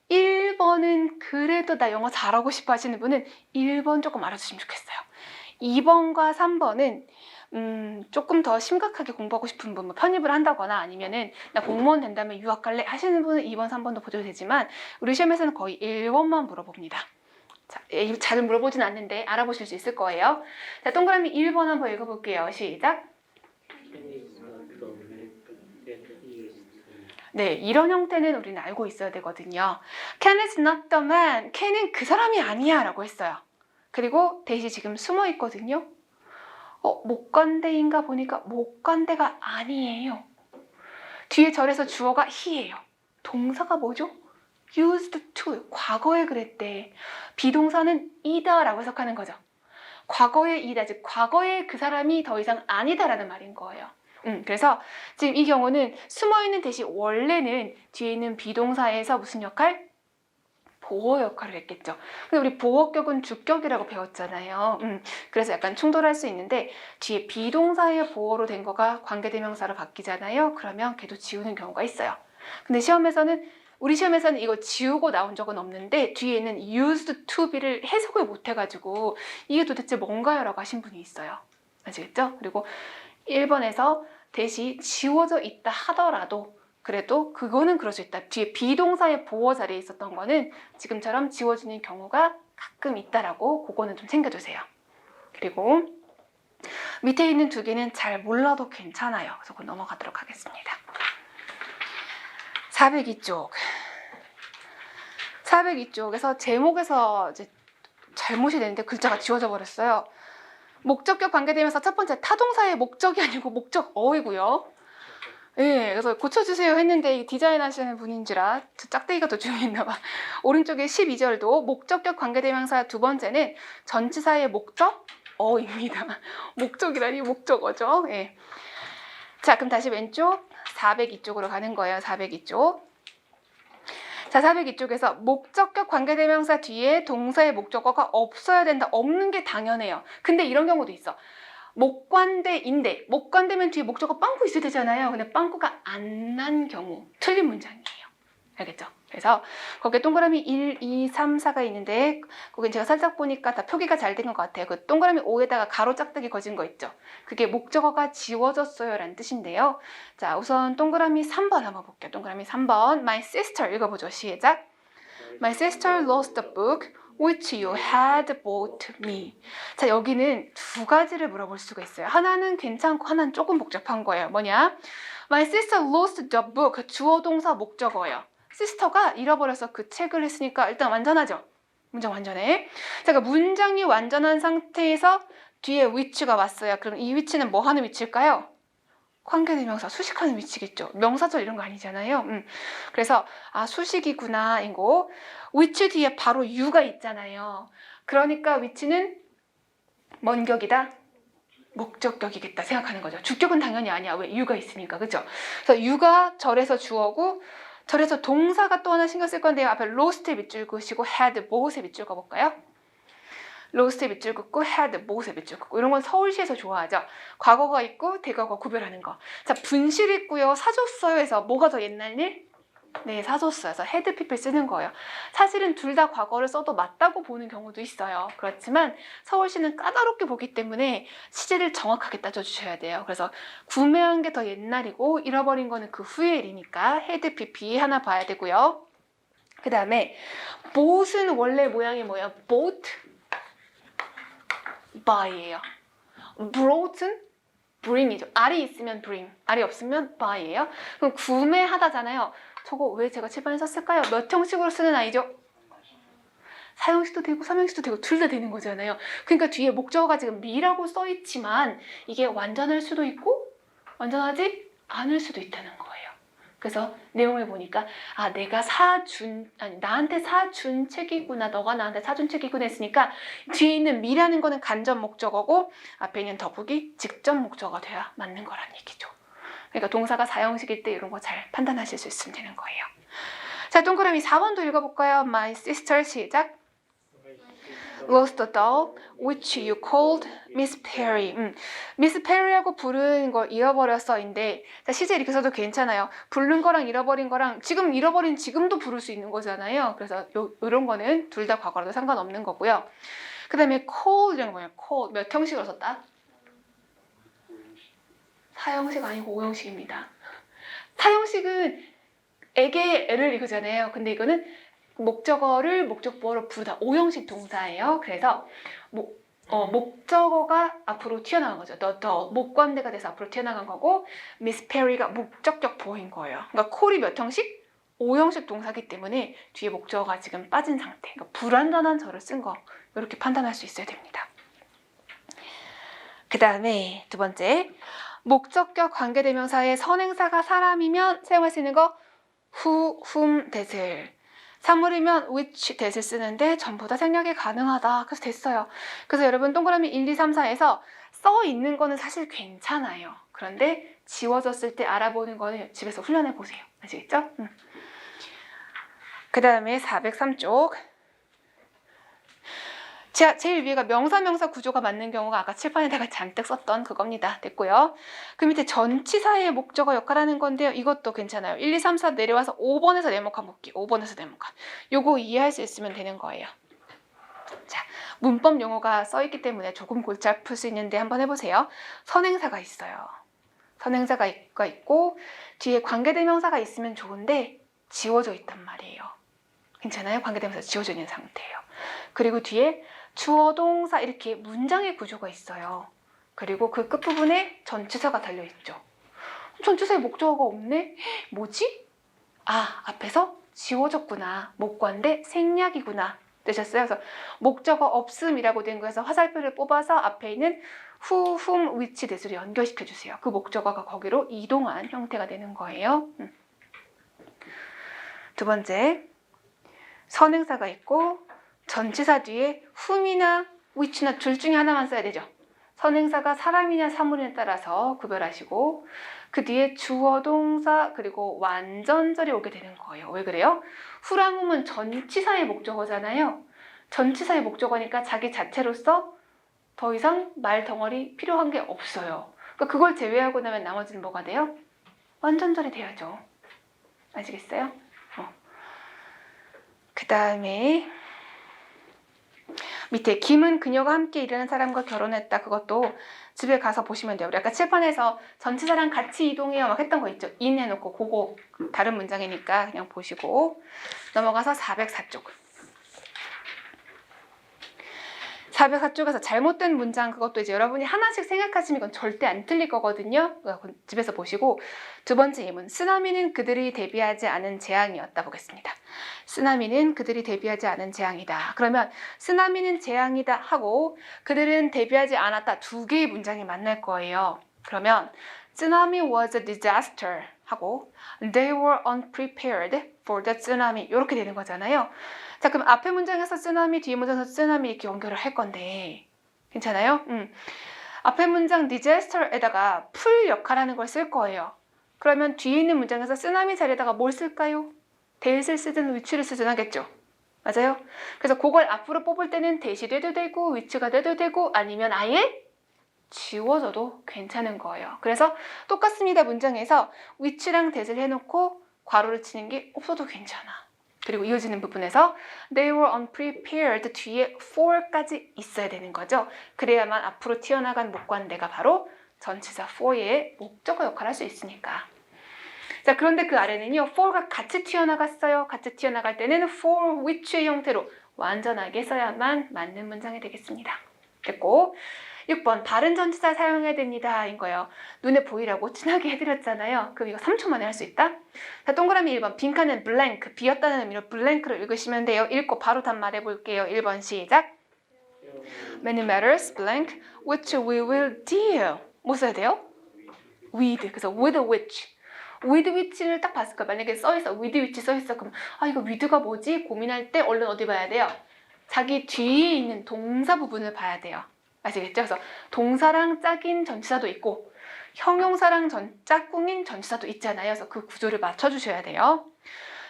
1번은 그래도 나 영어 잘하고 싶어 하시는 분은 1번 조금 알아주시면 좋겠어요. 2번과 3번은 조금 더 심각하게 공부하고 싶은 분, 뭐 편입을 한다거나 아니면은 나 공무원 된다면 유학 갈래 하시는 분은 2번, 3번도 보셔도 되지만 우리 시험에서는 거의 1번만 물어봅니다. 자, 잘 물어보진 않는데 알아보실 수 있을 거예요. 자, 동그라미 1번 한번 읽어볼게요. 시작. 네, 이런 형태는 우리는 알고 있어야 되거든요. Ken is not the man. Ken은 그 사람이 아니야 라고 했어요. 그리고 대시 지금 숨어 있거든요. 목관대인가 보니까 목관대가 아니에요. 뒤에 절에서 주어가 he예요. 동사가 뭐죠? used to. 과거에 그랬대. 비동사는 이다 라고 해석하는 거죠. 과거에 이다, 즉 과거에 그 사람이 더 이상 아니다라는 말인 거예요. 그래서 지금 이 경우는 숨어있는 대신 원래는 뒤에 있는 비동사에서 무슨 역할? 보어 역할을 했겠죠. 근데 우리 보어격은 주격이라고 배웠잖아요. 그래서 약간 충돌할 수 있는데 뒤에 비동사의 보어로 된 거가 관계대명사로 바뀌잖아요. 그러면 걔도 지우는 경우가 있어요. 근데 우리 시험에서는 이거 지우고 나온 적은 없는데 뒤에 있는 used to be를 해석을 못 해가지고 이게 도대체 뭔가요? 라고 하신 분이 있어요. 아시겠죠? 그리고 1번에서 대시 지워져 있다 하더라도 그래도 그거는 그럴 수 있다. 뒤에 비동사의 보어 자리에 있었던 거는 지금처럼 지워지는 경우가 가끔 있다라고 그거는 좀 챙겨주세요. 그리고 밑에 있는 두 개는 잘 몰라도 괜찮아요. 그래서 그거 넘어가도록 하겠습니다. 402쪽. 402쪽에서 제목에서 이제 잘못이 됐는데 글자가 지워져 버렸어요. 목적격 관계대명사 첫 번째 타동사의 목적이 아니고 목적어이고요. 예, 그래서 고쳐주세요 했는데 디자인 하시는 분인지라 짝대기가 더 중요했나 봐. 오른쪽에 12절도 목적격 관계대명사 두 번째는 전치사의 목적어입니다. 목적이라니 목적어죠. 예. 자, 그럼 다시 왼쪽 402쪽으로 가는 거예요. 402쪽. 자, 402쪽에서 목적격 관계대명사 뒤에 동사의 목적어가 없어야 된다. 없는 게 당연해요. 근데 이런 경우도 있어. 목관대인데 목관대면 뒤에 목적어 빵꾸 있어야 되잖아요. 근데 빵꾸가 안 난 경우 틀린 문장이에요. 알겠죠? 그래서 거기에 동그라미 1, 2, 3, 4가 있는데 거긴 제가 살짝 보니까 다 표기가 잘 된 것 같아요. 그 동그라미 5에다가 가로 짝대기 거진 거 있죠? 그게 목적어가 지워졌어요 라는 뜻인데요. 자, 우선 동그라미 3번 한번 볼게요. 동그라미 3번 My sister 읽어보죠. 시작. My sister lost the book which you had bought me. 자, 여기는 두 가지를 물어볼 수가 있어요. 하나는 괜찮고 하나는 조금 복잡한 거예요. 뭐냐? My sister lost the book. 주어 동사 목적어예요. 시스터가 잃어버려서 그 책을 했으니까 일단 완전하죠? 문장 완전해. 자, 그러니까 문장이 완전한 상태에서 뒤에 which가 왔어요. 그럼 이 위치는 뭐 하는 위치일까요? 관계대명사 수식하는 위치겠죠. 명사절 이런 거 아니잖아요. 그래서 아, 수식이구나 이거. which 뒤에 바로 you가 있잖아요. 그러니까 which는 뭔 격이다? 목적격이겠다 생각하는 거죠. 주격은 당연히 아니야. 왜? you가 있으니까. 그죠? 그래서 you가 절에서 주어고 절에서 동사가 또 하나 신경 쓸 건데요. 앞에 lost에 밑줄 그으시고 had, bought에 밑줄 그어볼까요? lost에 밑줄 긋고 had, bought에 밑줄 긋고 이런 건 서울시에서 좋아하죠. 과거가 있고 대과거 구별하는 거. 자, 분실 있고요. 사줬어요 해서 뭐가 더 옛날 일? 네, 사줬어요. 그래서 had people 쓰는 거예요. 사실은 둘 다 과거를 써도 맞다고 보는 경우도 있어요. 그렇지만 서울시는 까다롭게 보기 때문에 시제를 정확하게 따져주셔야 돼요. 그래서 구매한 게 더 옛날이고 잃어버린 거는 그 후의 일이니까 had pp 하나 봐야 되고요. 그 다음에 bought은 원래 모양이 뭐예요? bought by예요. brought은 bring이죠. R이 있으면 bring, R이 없으면 by예요. 그럼 구매하다잖아요. 저거 왜 제가 칠판에 썼을까요? 몇 형식으로 쓰는 아이죠? 사형식도 되고 삼형식도 되고 둘 다 되는 거잖아요. 그러니까 뒤에 목적어가 지금 me라고 써있지만 이게 완전할 수도 있고 완전하지 않을 수도 있다는 거예요. 그래서 내용을 보니까 아, 내가 나한테 사준 책이구나, 너가 나한테 사준 책이구나 했으니까 뒤에 있는 me라는 거는 간접 목적어고 앞에 있는 더북이 직접 목적어가 돼야 맞는 거란 얘기죠. 그러니까 동사가 사형식일 때 이런 거 잘 판단하실 수 있으면 되는 거예요. 자, 동그라미 4번도 읽어볼까요? My sister 시작. Lost the doll which you called Miss Perry. Miss Perry하고 부른 걸 잃어버렸어인데 자, 시제 이렇게 써도 괜찮아요. 부른 거랑 잃어버린 거랑 지금 잃어버린 지금도 부를 수 있는 거잖아요. 그래서 이런 거는 둘 다 과거라도 상관없는 거고요. 그 다음에 call 이런 거 뭐예요? call 몇 형식으로 썼다? 4형식 아니고 5형식입니다. 4형식은 에게 애를 이거잖아요. 근데 이거는 목적어를 목적보어로 부르다. 5형식 동사예요. 그래서 목적어가 앞으로 튀어나간 거죠. the 목관대가 돼서 앞으로 튀어나간 거고 Miss Perry가 목적격 보어인 거예요. 그러니까 call이 몇 형식? 5형식 동사기 때문에 뒤에 목적어가 지금 빠진 상태. 그러니까 불완전한 절을 쓴 거 이렇게 판단할 수 있어야 됩니다. 그 다음에 두 번째 목적격 관계대명사의 선행사가 사람이면 사용할 수 있는 거 who, whom, that을 사물이면 which, that을 쓰는데 전부 다 생략이 가능하다. 그래서 됐어요. 그래서 여러분 동그라미 1, 2, 3, 4에서 써 있는 거는 사실 괜찮아요. 그런데 지워졌을 때 알아보는 거는 집에서 훈련해 보세요. 아시겠죠? 그 다음에 403쪽 제일 위에가 명사 구조가 맞는 경우가 아까 칠판에다가 잔뜩 썼던 그겁니다. 됐고요. 그 밑에 전치사의 목적어 역할하는 건데요. 이것도 괜찮아요. 1, 2, 3, 4 내려와서 5번에서 네모칸 볼게요. 5번에서 네모칸. 요거 이해할 수 있으면 되는 거예요. 자, 문법 용어가 써있기 때문에 조금 골치 아플 수 있는데 한번 해보세요. 선행사가 있어요. 선행사가 있고 뒤에 관계대명사가 있으면 좋은데 지워져 있단 말이에요. 괜찮아요? 관계대명사 지워져 있는 상태예요. 그리고 뒤에 주어 동사 이렇게 문장의 구조가 있어요. 그리고 그 끝부분에 전치사가 달려있죠. 전치사에 목적어가 없네? 뭐지? 아, 앞에서 지워졌구나. 목관대 생략이구나. 되셨어요? 그래서 목적어 없음이라고 된 거에서 화살표를 뽑아서 앞에 있는 who, whom, which 대수를 연결시켜 주세요. 그 목적어가 거기로 이동한 형태가 되는 거예요. 두 번째, 선행사가 있고 전치사 뒤에 whom이나 which나 둘 중에 하나만 써야 되죠. 선행사가 사람이냐 사물이냐에 따라서 구별하시고 그 뒤에 주어 동사 그리고 완전절이 오게 되는 거예요. 왜 그래요? who랑 whom은 전치사의 목적어잖아요. 전치사의 목적어니까 자기 자체로서 더 이상 말 덩어리 필요한 게 없어요. 그러니까 그걸 제외하고 나면 나머지는 뭐가 돼요? 완전절이 돼야죠. 아시겠어요? 그 다음에 밑에 김은 그녀가 함께 일하는 사람과 결혼했다. 그것도 집에 가서 보시면 돼요. 우리 아까 칠판에서 전치사랑 같이 이동해요 막 했던 거 있죠. in 해놓고 그거 다른 문장이니까 그냥 보시고 넘어가서 404쪽. 404쪽에서 잘못된 문장 그것도 이제 여러분이 하나씩 생각하시면 이건 절대 안 틀릴 거거든요. 집에서 보시고 두 번째 예문 쓰나미는 그들이 대비하지 않은 재앙이었다 보겠습니다. 쓰나미는 그들이 대비하지 않은 재앙이다. 그러면 쓰나미는 재앙이다 하고 그들은 대비하지 않았다. 두 개의 문장이 만날 거예요. 그러면 쓰나미 was a disaster 하고 they were unprepared for the tsunami 이렇게 되는 거잖아요. 자, 그럼 앞에 문장에서 쓰나미, 뒤에 문장에서 쓰나미 이렇게 연결을 할 건데 괜찮아요? 앞에 문장 disaster에다가 풀 역할하는 걸 쓸 거예요. 그러면 뒤에 있는 문장에서 쓰나미 자리에다가 뭘 쓸까요? 대시를 쓰든 위치를 쓰든 하겠죠. 맞아요? 그래서 그걸 앞으로 뽑을 때는 대시 돼도 되고 위치가 돼도 되고 아니면 아예 지워져도 괜찮은 거예요. 그래서 똑같습니다. 문장에서 위치랑 대시를 해놓고 괄호를 치는 게 없어도 괜찮아. 그리고 이어지는 부분에서 they were unprepared 뒤에 for까지 있어야 되는 거죠. 그래야만 앞으로 튀어나간 목관대가 바로 전치사 for의 목적어 역할을 할 수 있으니까. 자, 그런데 그 아래는요. for가 같이 튀어나갔어요. 같이 튀어나갈 때는 for which의 형태로 완전하게 써야만 맞는 문장이 되겠습니다. 됐고 6번 다른 전치사 사용해야 됩니다. 인 거예요. 눈에 보이라고 진하게 해드렸잖아요. 그럼 이거 3초 만에 할 수 있다? 자, 동그라미 1번 빈칸은 blank 비었다는 의미로 blank를 읽으시면 돼요. 읽고 바로 답 말해볼게요. 1번 시작. Many matters blank which we will deal. 뭐 써야 돼요? with. 그래서 with which. with which를 딱 봤을 거야. 만약에 써있어. with which 써있어. 그럼 아 이거 with가 뭐지? 고민할 때 얼른 어디 봐야 돼요? 자기 뒤에 있는 동사 부분을 봐야 돼요. 아시겠죠? 그래서 동사랑 짝인 전치사도 있고 형용사랑 짝꿍인 전치사도 있잖아요. 그래서 그 구조를 맞춰주셔야 돼요.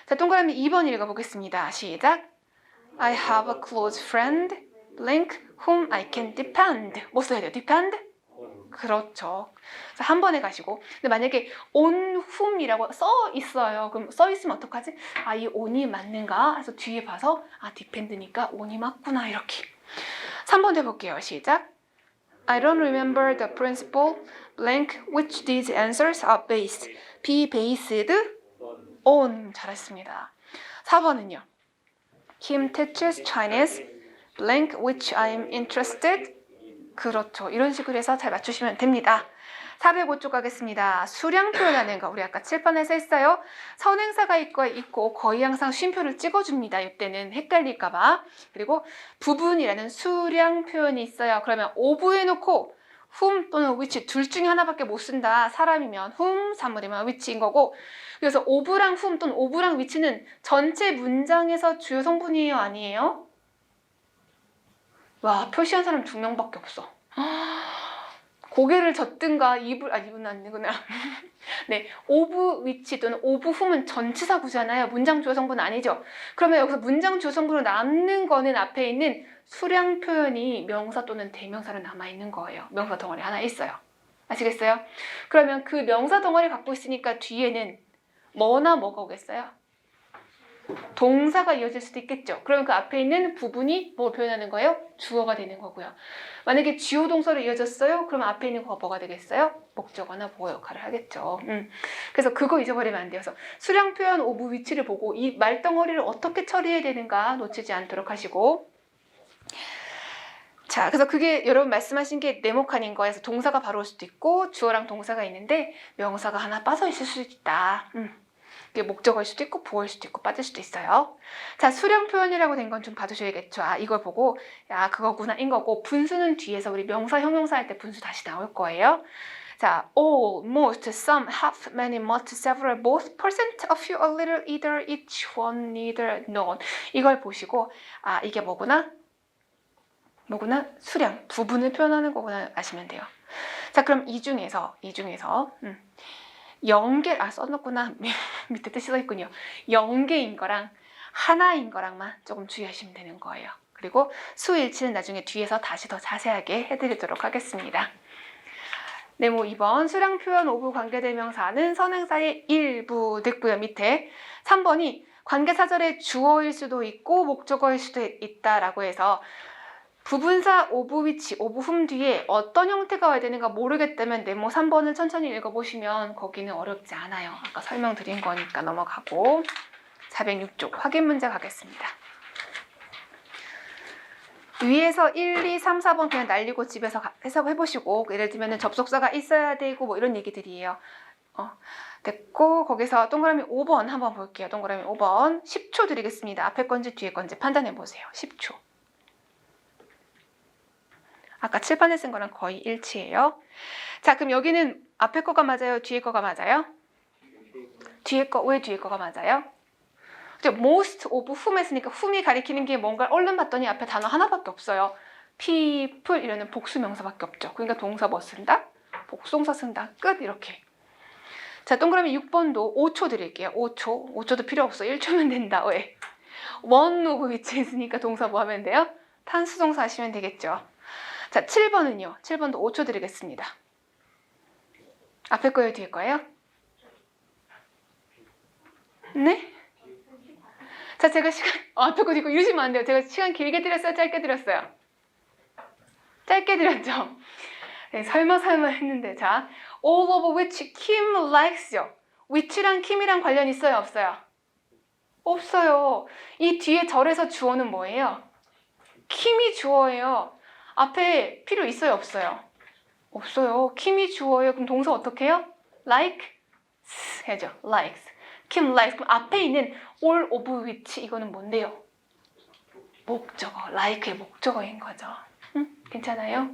자, 동그라미 2번 읽어보겠습니다. 시작. I have a close friend, blank, whom I can depend. 뭐 써야 돼요? depend? 그렇죠. 그래서 한 번에 가시고 근데 만약에 on whom이라고 써 있어요. 그럼 써 있으면 어떡하지? 아, 이 on이 맞는가? 그래서 뒤에 봐서 아, depend니까 on이 맞구나 이렇게. 3번 해볼게요. 시작. I don't remember the principle blank which these answers are based. be based on. 잘했습니다. 4번은요. Kim teaches Chinese blank which I am interested. 그렇죠. 이런 식으로 해서 잘 맞추시면 됩니다. 405쪽 가겠습니다. 수량 표현하는 거 우리 아까 칠판에서 했어요. 선행사가 있고 거의 항상 쉼표를 찍어줍니다. 이때는 헷갈릴까 봐. 그리고 부분이라는 수량 표현이 있어요. 그러면 오부해놓고 whom 또는 which 둘 중에 하나밖에 못 쓴다. 사람이면 whom, 사물이면 which인 거고 그래서 오부랑 whom 또는 오부랑 which는 전체 문장에서 주요 성분이에요? 아니에요? 와, 표시한 사람 2명밖에 없어. 고개를 젓든가 입은 아니구나. 네, of which 또는 of whom은 전치사 구잖아요. 문장 주어 성분은 아니죠. 그러면 여기서 문장 주어 성분으로 남는 거는 앞에 있는 수량 표현이 명사 또는 대명사로 남아있는 거예요. 명사 덩어리 하나 있어요. 아시겠어요? 그러면 그 명사 덩어리 갖고 있으니까 뒤에는 뭐나 뭐가 오겠어요? 동사가 이어질 수도 있겠죠. 그러면 그 앞에 있는 부분이 뭘 표현하는 거예요? 주어가 되는 거고요. 만약에 주어 동사로 이어졌어요? 그러면 앞에 있는 거가 뭐가 되겠어요? 목적어나 보어 역할을 하겠죠. 그래서 그거 잊어버리면 안 돼요. 그래서 수량 표현 오브 위치를 보고 이 말덩어리를 어떻게 처리해야 되는가 놓치지 않도록 하시고 자, 그래서 그게 여러분 말씀하신 게 네모칸인 거에서 동사가 바로 올 수도 있고 주어랑 동사가 있는데 명사가 하나 빠져 있을 수도 있다. 이게 목적어일 수도 있고 보어일 수도 있고 빠질 수도 있어요. 자, 수령 표현이라고 된 건 좀 봐두셔야겠죠. 아, 이걸 보고 야, 그거구나 인 거고 분수는 뒤에서 우리 명사, 형용사 할 때 분수 다시 나올 거예요. 자, all, most, some, half, many, much, several, both, percent, a few, a little, either, each, one, neither, none. 이걸 보시고 아, 이게 뭐구나? 수량, 부분을 표현하는 거구나 아시면 돼요. 자, 그럼 이 중에서 0개, 써놨구나. 밑에 뜻이 써있군요. 0개인 거랑 하나인 거랑만 조금 주의하시면 되는 거예요. 그리고 수일치는 나중에 뒤에서 다시 더 자세하게 해드리도록 하겠습니다. 네모 2번 수량 표현 오브 관계대명사는 선행사의 일부 됐고요. 밑에 3번이 관계사절의 주어일 수도 있고 목적어일 수도 있다라고 해서 부분사 오브 위치, 오브 훔 뒤에 어떤 형태가 와야 되는가 모르겠다면 네모 3번을 천천히 읽어보시면 거기는 어렵지 않아요. 아까 설명드린 거니까 넘어가고 406쪽 확인 문제 가겠습니다. 위에서 1, 2, 3, 4번 그냥 날리고 집에서 해석해보시고 예를 들면 접속사가 있어야 되고 뭐 이런 얘기들이에요. 됐고 거기서 동그라미 5번 한번 볼게요. 동그라미 5번 10초 드리겠습니다. 앞에 건지 뒤에 건지 판단해보세요. 10초. 아까 칠판에 쓴 거랑 거의 일치예요. 자, 그럼 여기는 앞에 거가 맞아요? 뒤에 거가 맞아요? 뒤에 거, 왜 뒤에 거가 맞아요? most of whom 했으니까 whom이 가리키는 게 뭔가 얼른 봤더니 앞에 단어 하나밖에 없어요. people 이라는 복수 명사밖에 없죠. 그러니까 동사 뭐 쓴다? 복수동사 쓴다. 끝 이렇게. 자, 동그라미 6번도 5초 드릴게요. 5초도 필요 없어. 1초면 된다. 왜? one of which 있으니까 동사 뭐 하면 돼요? 탄수동사 하시면 되겠죠. 자, 7번은요. 7번도 5초 드리겠습니다. 앞에 거예요? 뒤에 거예요? 네? 자, 제가 앞에 거 뒤에 거 이러시면 안 돼요. 제가 시간 길게 드렸어요? 짧게 드렸어요? 짧게 드렸죠? 네, 설마 했는데. 자, all of which Kim likes요. which랑 Kim이랑 관련 있어요? 없어요? 없어요. 이 뒤에 절에서 주어는 뭐예요? Kim이 주어예요. 앞에 필요 있어요? 없어요? 없어요. Kim이 주어예요. 그럼 동사 어떻게 해요? like 해죠. likes. Kim likes. 그럼 앞에 있는 all of which 이거는 뭔데요? 목적어. like의 목적어인 거죠. 괜찮아요?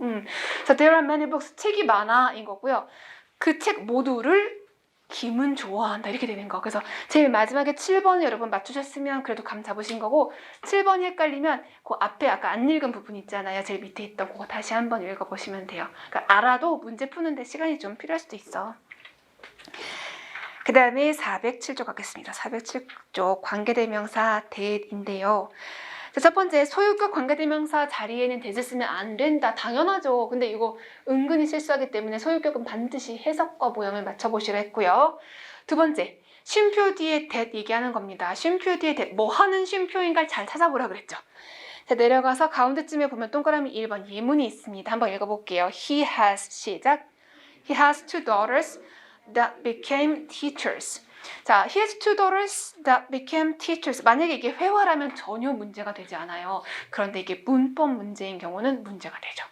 So there are many books. 책이 많아 인 거고요. 그 책 모두를 김은 좋아한다 이렇게 되는 거. 그래서 제일 마지막에 7번을 여러분 맞추셨으면 그래도 감 잡으신 거고 7번이 헷갈리면 그 앞에 아까 안 읽은 부분 있잖아요. 제일 밑에 있던 그거 다시 한번 읽어보시면 돼요. 그러니까 알아도 문제 푸는데 시간이 좀 필요할 수도 있어. 그 다음에 407쪽 가겠습니다. 407쪽 관계대명사 that인데요. 첫 번째, 소유격 관계대명사 자리에는 that을 쓰면 안 된다. 당연하죠. 근데 이거 은근히 실수하기 때문에 소유격은 반드시 해석과 모형을 맞춰보시라 했고요. 두 번째, 쉼표 뒤에 that 얘기하는 겁니다. 쉼표 뒤에 that, 뭐 하는 쉼표인가를 잘 찾아보라 그랬죠. 자, 내려가서 가운데쯤에 보면 동그라미 1번 예문이 있습니다. 한번 읽어볼게요. He has, 시작. He has two daughters that became teachers. 자, he has two daughters that became teachers. 만약에 이게 회화라면 전혀 문제가 되지 않아요. 그런데 이게 문법 문제인 경우는 문제가 되죠.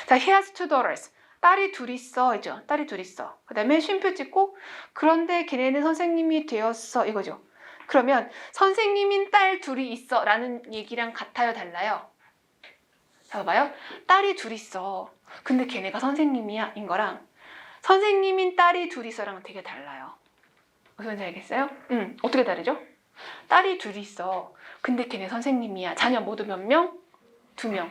자, he has two daughters. 딸이 둘 있어. 이죠. 딸이 둘 있어. 그 다음에 쉼표 찍고 그런데 걔네는 선생님이 되었어. 이거죠. 그러면 선생님인 딸 둘이 있어 라는 얘기랑 같아요? 달라요? 자, 봐봐요. 딸이 둘 있어. 근데 걔네가 선생님이야. 인 거랑 선생님인 딸이 둘 있어랑은 되게 달라요. 무슨 말인지 알겠어요? 어떻게 다르죠? 딸이 둘이 있어. 근데 걔네 선생님이야. 자녀 모두 몇 명? 2명.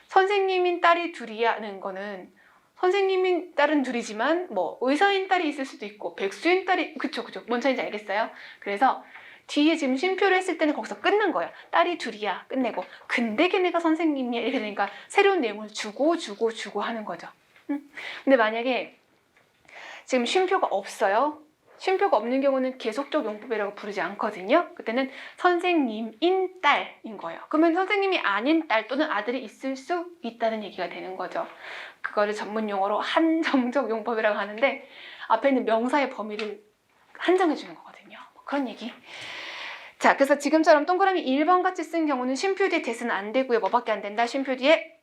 선생님인 딸이 둘이야는 거는 선생님인 딸은 둘이지만 뭐 의사인 딸이 있을 수도 있고 백수인 딸이 그쵸. 뭔 차이인지 알겠어요? 그래서 뒤에 지금 쉼표를 했을 때는 거기서 끝난 거예요. 딸이 둘이야. 끝내고 근데 걔네가 선생님이야. 이렇게 되니까 새로운 내용을 주고 하는 거죠. 근데 만약에 지금 쉼표가 없어요. 쉼표가 없는 경우는 계속적 용법이라고 부르지 않거든요. 그때는 선생님인 딸인 거예요. 그러면 선생님이 아닌 딸 또는 아들이 있을 수 있다는 얘기가 되는 거죠. 그거를 전문 용어로 한정적 용법이라고 하는데 앞에 있는 명사의 범위를 한정해 주는 거거든요. 그런 얘기. 자, 그래서 지금처럼 동그라미 1번 같이 쓴 경우는 쉼표 뒤에 that은 안 되고요. 뭐밖에 안 된다? 쉼표 뒤에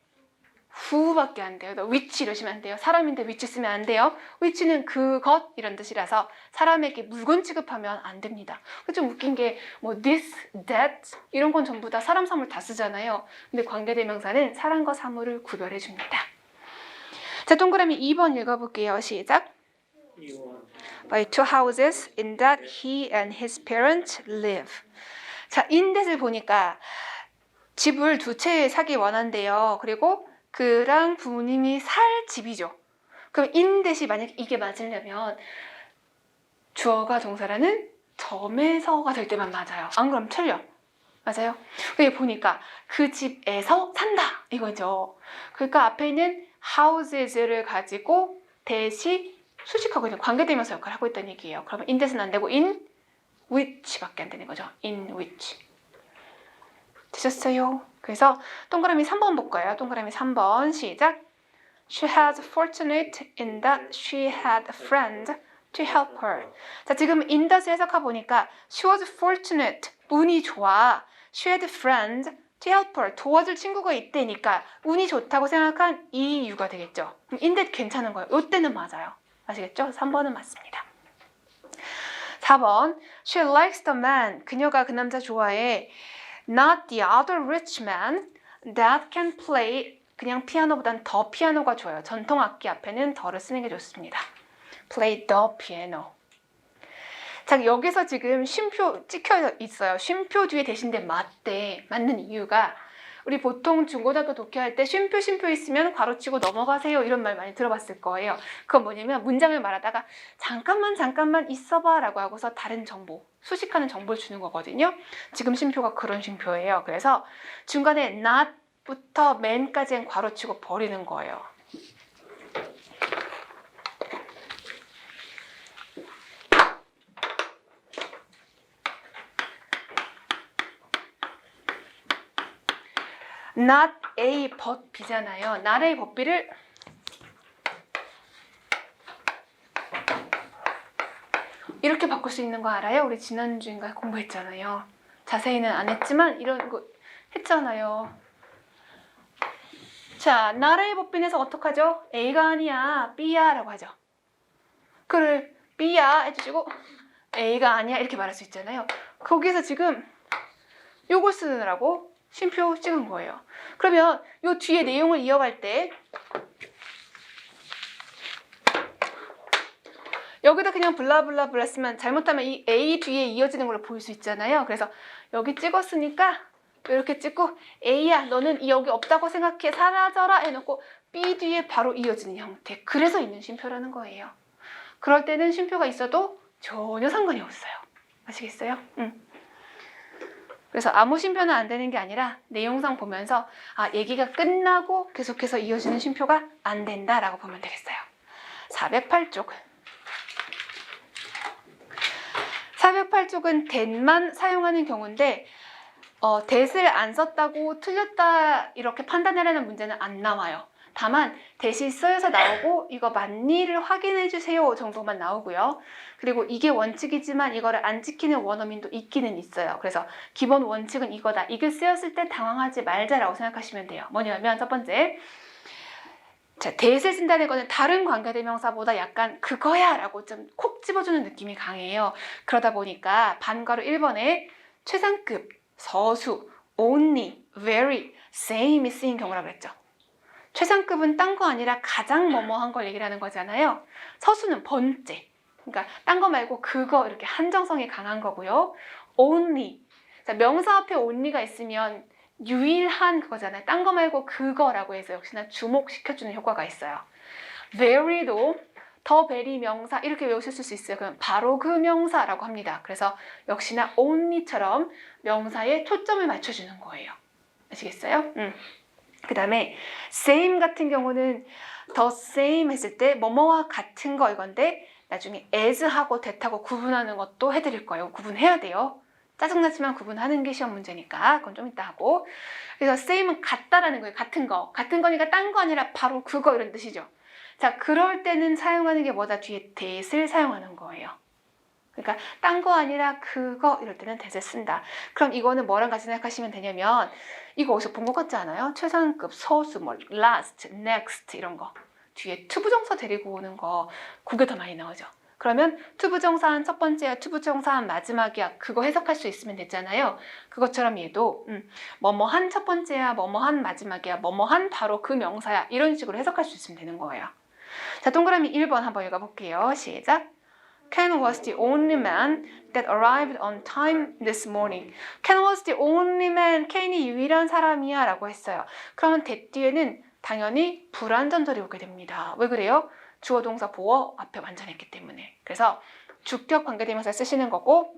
who밖에 안 돼요. which 이러시면 안 돼요. 사람인데 which 쓰면 안 돼요. which는 그것 이런 뜻이라서 사람에게 물건 취급하면 안 됩니다. 좀 웃긴 게 뭐 this, that 이런 건 전부 다 사람, 사물 다 쓰잖아요. 근데 관계대명사는 사람과 사물을 구별해 줍니다. 자, 동그라미 2번 읽어볼게요. 시작. By two houses in that he and his parents live. 자, in that을 보니까 집을 두 채 사기 원한대요. 그리고 그랑 부모님이 살 집이죠. 그럼 in that이 만약 이게 맞으려면 주어가 동사라는 점에서가 될 때만 맞아요. 안 그럼 틀려. 맞아요? 여기 보니까 그 집에서 산다 이거죠. 그러니까 앞에 있는 houses를 가지고 that이 수식하고 있는 관계대명사 역할을 하고 있다는 얘기예요. 그러면 in that은 안 되고 in which밖에 안 되는 거죠. in which. 되셨어요? 그래서 동그라미 3번 볼까요? 동그라미 3번 시작. She was fortunate in that she had a friend to help her. 자, 지금 in that을 해석해 보니까 she was fortunate, 운이 좋아. She had a friend to help her, 도와줄 친구가 있대니까 운이 좋다고 생각한 이 이유가 되겠죠. in that 괜찮은 거예요. 이때는 맞아요. 아시겠죠? 3번은 맞습니다. 4번 She likes the man. 그녀가 그 남자 좋아해. Not the other rich man that can play. 그냥 피아노보단 더 피아노가 좋아요. 전통 악기 앞에는 더를 쓰는 게 좋습니다. Play the piano. 자, 여기서 지금 쉼표 찍혀 있어요. 쉼표 뒤에 대신데 맞대. 맞는 이유가 우리 보통 중고등학교 독해할 때 쉼표 있으면 괄호치고 넘어가세요 이런 말 많이 들어봤을 거예요. 그건 뭐냐면 문장을 말하다가 잠깐만 있어봐 라고 하고서 다른 정보, 수식하는 정보를 주는 거거든요. 지금 쉼표가 그런 쉼표예요. 그래서 중간에 not부터 man까지는 괄호치고 버리는 거예요. not A but B잖아요. not A but B를 이렇게 바꿀 수 있는 거 알아요? 우리 지난주인가 공부했잖아요. 자세히는 안 했지만 이런 거 했잖아요. 자, not A but B에서 어떡하죠? A가 아니야, B야 라고 하죠. 그를 B야 해주시고 A가 아니야 이렇게 말할 수 있잖아요. 거기서 지금 요걸 쓰느라고 쉼표 찍은 거예요. 그러면 요 뒤에 내용을 이어갈 때 여기다 그냥 블라블라블라 쓰면 잘못하면 이 A 뒤에 이어지는 걸로 보일 수 있잖아요. 그래서 여기 찍었으니까 이렇게 찍고 A야 너는 여기 없다고 생각해 사라져라 해놓고 B 뒤에 바로 이어지는 형태. 그래서 있는 쉼표라는 거예요. 그럴 때는 쉼표가 있어도 전혀 상관이 없어요. 아시겠어요? 그래서 아무 쉼표는 안 되는 게 아니라 내용상 보면서 얘기가 끝나고 계속해서 이어지는 쉼표가 안 된다라고 보면 되겠어요. 408쪽. 408쪽은 that만 사용하는 경우인데 that을 안 썼다고 틀렸다 이렇게 판단하려는 문제는 안 나와요. 다만 that이 쓰여서 나오고 이거 맞니를 확인해 주세요 정도만 나오고요. 그리고 이게 원칙이지만 이거를 안 지키는 원어민도 있기는 있어요. 그래서 기본 원칙은 이거다. 이게 쓰였을 때 당황하지 말자라고 생각하시면 돼요. 뭐냐면 첫 번째, 자, that을 쓴다는 거는 다른 관계대명사보다 약간 그거야 라고 좀 콕 집어주는 느낌이 강해요. 그러다 보니까 반괄호 1번에 최상급, 서수, only, very, same이 쓰인 경우라고 그랬죠. 최상급은 딴 거 아니라 가장 뭐뭐한 걸 얘기를 하는 거잖아요. 서수는 번째. 그러니까 딴 거 말고 그거 이렇게 한정성이 강한 거고요. only. 자, 명사 앞에 only가 있으면 유일한 그거잖아요. 딴 거 말고 그거라고 해서 역시나 주목시켜주는 효과가 있어요. very도 더 very 명사 이렇게 외우실 수 있어요. 그럼 바로 그 명사라고 합니다. 그래서 역시나 only처럼 명사에 초점을 맞춰주는 거예요. 아시겠어요? 그 다음에 same 같은 경우는 the same 했을 때 뭐뭐와 같은 거 이건데 나중에 as하고 that하고 구분하는 것도 해드릴 거예요. 구분해야 돼요. 짜증나지만 구분하는 게 시험 문제니까 그건 좀 이따 하고. 그래서 same은 같다라는 거예요. 같은 거. 같은 거니까 딴 거 아니라 바로 그거 이런 뜻이죠. 자, 그럴 때는 사용하는 게 뭐다? 뒤에 that을 사용하는 거예요. 그러니까 딴 거 아니라 그거 이럴 때는 that을 쓴다. 그럼 이거는 뭐랑 같이 생각하시면 되냐면 이거 어디서 본 것 같지 않아요? 최상급, 서수, 뭐 last, next 이런 거 뒤에 투부정사 데리고 오는 거 그게 더 많이 나오죠. 그러면 투부정사한 첫 번째야, 투부정사한 마지막이야 그거 해석할 수 있으면 됐잖아요. 그것처럼 얘도 뭐뭐한 첫 번째야, 뭐뭐한 마지막이야, 뭐뭐한 바로 그 명사야 이런 식으로 해석할 수 있으면 되는 거예요. 자, 동그라미 1번 한번 읽어볼게요. 시작. Ken was the only man that arrived on time this morning. Ken was the only man. 켄이 유일한 사람이야 라고 했어요. 그러면 that 뒤에는 당연히 불완전절이 오게 됩니다. 왜 그래요? 주어 동사 보어 앞에 완전했기 때문에. 그래서 주격 관계대명사 쓰시는 거고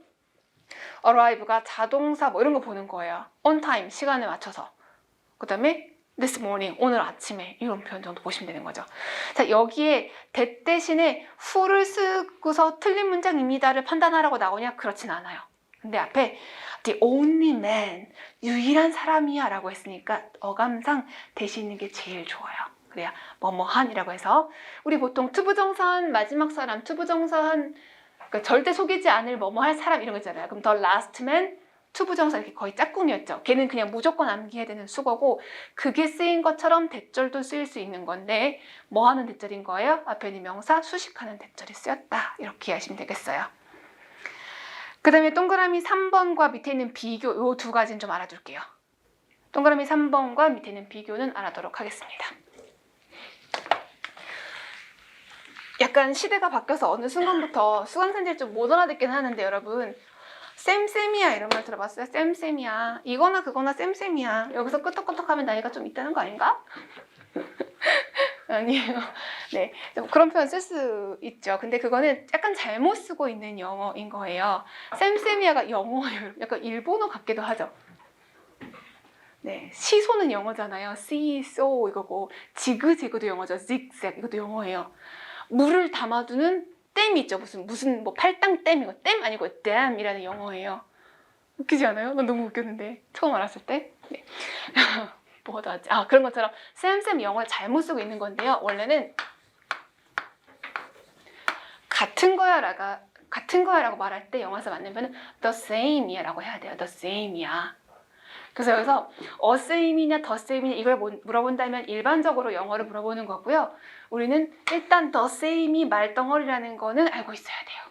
arrive가 자동사 뭐 이런 거 보는 거예요. on time 시간에 맞춰서. 그 다음에 this morning 오늘 아침에 이런 표현 정도 보시면 되는 거죠. 자, 여기에 that 대신에 who를 쓰고서 틀린 문장입니다를 판단하라고 나오냐? 그렇진 않아요. 근데 앞에 the only man 유일한 사람이야 라고 했으니까 어감상 대신 있는 게 제일 좋아요. 그래야 뭐뭐한이라고 해서 우리 보통 투부정사한 마지막 사람, 투부정사한 그러니까 절대 속이지 않을 뭐뭐할 사람 이런 거 있잖아요. 그럼 the last man 투부정사 이렇게 거의 짝꿍이었죠. 걔는 그냥 무조건 암기해야 되는 수거고 그게 쓰인 것처럼 대절도 쓰일 수 있는 건데 뭐 하는 대절인 거예요? 앞에 있는 명사 수식하는 대절이 쓰였다. 이렇게 이해하시면 되겠어요. 그 다음에 동그라미 3번과 밑에 있는 비교 이 두 가지는 좀 알아둘게요. 동그라미 3번과 밑에 있는 비교는 알아두도록 하겠습니다. 약간 시대가 바뀌어서 어느 순간부터 수강생들이 좀 못 알아듣긴 하는데 여러분 쌤쌤이야 이런 말 들어봤어요? 쌤쌤이야 이거나 그거나 쌤쌤이야 여기서 끄떡끄떡하면 나이가 좀 있다는 거 아닌가? 아니에요. 네, 그런 표현 쓸 수 있죠. 근데 그거는 약간 잘못 쓰고 있는 영어인 거예요. 쌤쌤이야가 영어예요. 약간 일본어 같기도 하죠. 네, 시소는 영어잖아요. see, so 이거고 지그재그도 영어죠. zigzag 이것도 영어예요. 물을 담아두는 댐이 있죠. 무슨 뭐 팔당댐 이거 댐 아니고 dam이라는 영어예요. 웃기지 않아요? 난 너무 웃겼는데 처음 알았을 때. 네. 뭐가 하지? 아 그런 것처럼 쌤쌤 영어를 잘못 쓰고 있는 건데요. 원래는 같은 거야라고 말할 때 영어에서 맞는 the same이야 라고 해야 돼요. the same이야. 그래서 여기서 a same이냐 the same이냐 이걸 물어본다면 일반적으로 영어를 물어보는 거고요. 우리는 일단 the same이 말덩어리라는 거는 알고 있어야 돼요.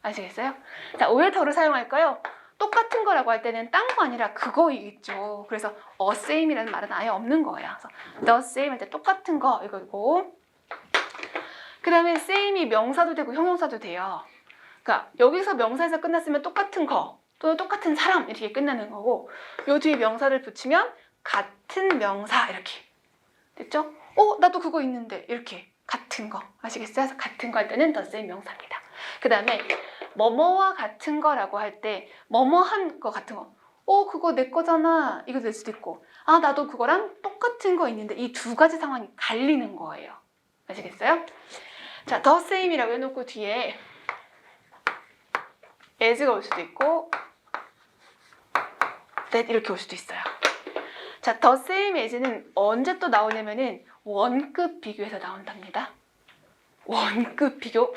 아시겠어요? 자, 왜 더를 사용할까요? 똑같은 거라고 할 때는 딴 거 아니라 그거이겠죠. 그래서 a same이라는 말은 아예 없는 거예요. 그래서 the same 할 때 똑같은 거 이거고 그 다음에 same이 명사도 되고 형용사도 돼요. 그러니까 여기서 명사에서 끝났으면 똑같은 거 또는 똑같은 사람 이렇게 끝나는 거고 요 뒤에 명사를 붙이면 같은 명사 이렇게 됐죠? 나도 그거 있는데 이렇게 같은 거 아시겠어요? 그래서 같은 거 할 때는 the same 명사입니다. 그 다음에 뭐뭐와 같은 거라고 할 때 뭐뭐한 거 같은 거 그거 내 거잖아 이거 될 수도 있고 나도 그거랑 똑같은 거 있는데 이 두 가지 상황이 갈리는 거예요. 아시겠어요? 자, the same이라고 해놓고 뒤에 as가 올 수도 있고 that 이렇게 올 수도 있어요. 자, the same as는 언제 또 나오냐면은 원급 비교에서 나온답니다. 원급 비교.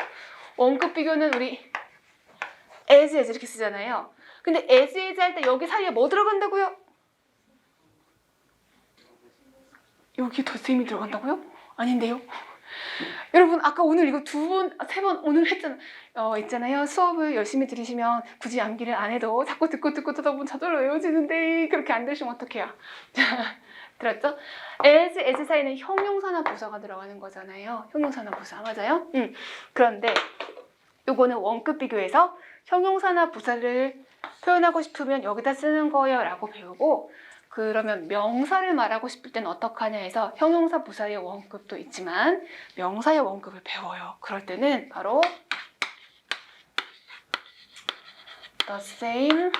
원급 비교는 우리 as 이렇게 쓰잖아요. 근데 as 할 때 여기 사이에 뭐 들어간다고요? 여기 the same이 들어간다고요? 아닌데요? 여러분 아까 오늘 이거 2번, 3번 오늘 있잖아요. 수업을 열심히 들으시면 굳이 암기를 안 해도 자꾸 듣고 듣다 보면 저절로 외워지는데 그렇게 안 들으시면 어떡해요? 들었죠? as 사이는 형용사나 부사가 들어가는 거잖아요. 형용사나 부사 맞아요? 그런데 요거는 원급 비교에서 형용사나 부사를 표현하고 싶으면 여기다 쓰는 거예요 라고 배우고 그러면 명사를 말하고 싶을 땐 어떡하냐 해서 형용사 부사의 원급도 있지만 명사의 원급을 배워요. 그럴 때는 바로 the same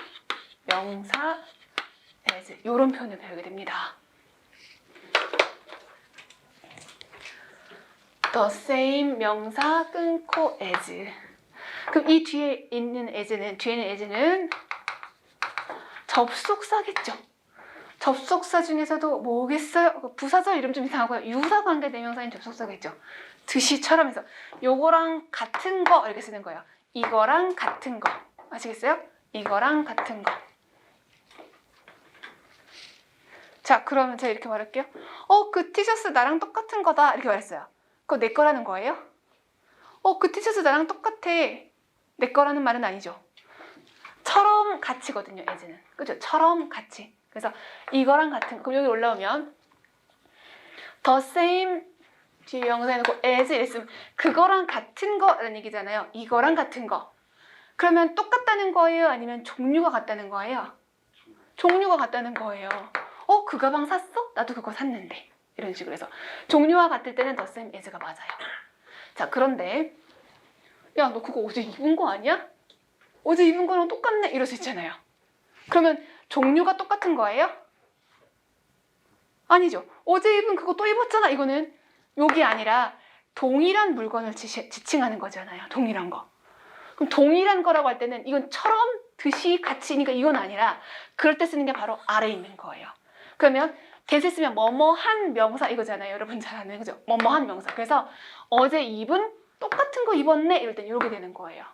명사 as 이런 표현을 배우게 됩니다. the same 명사 끊고 as 그럼 이 뒤에 있는 as는 접속사겠죠. 접속사 중에서도 뭐겠어요? 부사절 이름 좀 이상하고요. 유사관계 대명사인 접속사겠죠. 드시처럼 해서 요거랑 같은 거 이렇게 쓰는 거예요. 이거랑 같은 거. 아시겠어요? 이거랑 같은 거. 자, 그러면 제가 이렇게 말할게요. 그 티셔츠 나랑 똑같은 거다. 이렇게 말했어요. 그거 내 거라는 거예요? 그 티셔츠 나랑 똑같아. 내 거라는 말은 아니죠. 처럼 같이거든요, as는. 그죠? 처럼 같이. 그래서 이거랑 같은 거. 그럼 여기 올라오면 the same 뒤에 명사 해놓고 as 이랬으면 그거랑 같은 거라는 얘기잖아요. 이거랑 같은 거. 그러면 똑같다는 거예요? 아니면 종류가 같다는 거예요? 종류가 같다는 거예요. 그 가방 샀어? 나도 그거 샀는데. 이런 식으로 해서 종류와 같을 때는 the same as가 맞아요. 자, 그런데 야, 너 그거 어제 입은 거 아니야? 어제 입은 거랑 똑같네? 이럴 수 있잖아요. 그러면 종류가 똑같은 거예요? 아니죠. 어제 입은 그거 또 입었잖아. 이거는 욕이 아니라 동일한 물건을 지칭하는 거잖아요. 동일한 거. 그럼 동일한 거라고 할 때는 이건 처럼 듯이 같이니까 이건 아니라 그럴 때 쓰는 게 바로 아래에 있는 거예요. 그러면 대세 쓰면 뭐뭐한 명사 이거잖아요. 여러분 잘 아는 그죠? 뭐뭐한 명사. 그래서 어제 입은 똑같은 거 입었네 이럴 땐 이렇게 되는 거예요.